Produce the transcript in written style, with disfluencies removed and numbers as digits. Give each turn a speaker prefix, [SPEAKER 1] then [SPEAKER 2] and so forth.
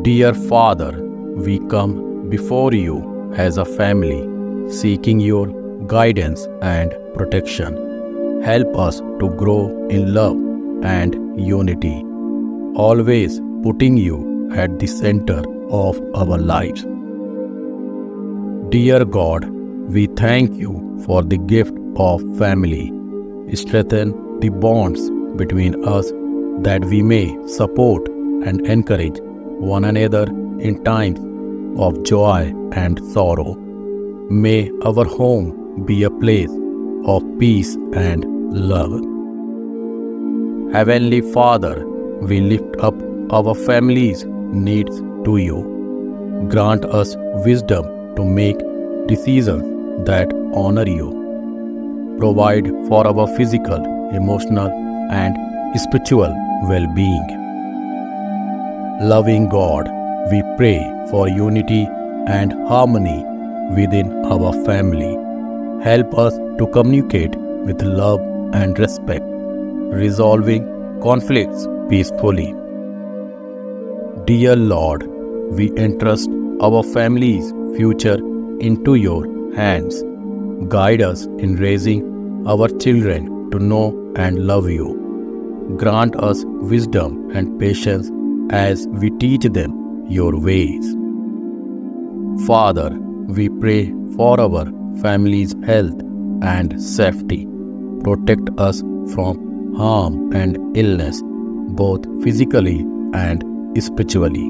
[SPEAKER 1] Dear Father, we come before you as a family, seeking your guidance and protection. Help us to grow in love and unity, always putting you at the center of our lives. Dear God, we thank you for the gift of family. Strengthen the bonds between us that we may support and encourage one another in times of joy and sorrow. May our home be a place of peace and love. Heavenly Father, we lift up our family's needs to you. Grant us wisdom to make decisions that honor you. Provide for our physical, emotional, and spiritual well-being. Loving God, we pray for unity and harmony within our family. Help us to communicate with love and respect, resolving conflicts peacefully. Dear Lord, we entrust our family's future into your hands. Guide us in raising our children to know and love you. Grant us wisdom and patience as we teach them your ways. Father, we pray for our family's health and safety. Protect us from harm and illness, both physically and spiritually.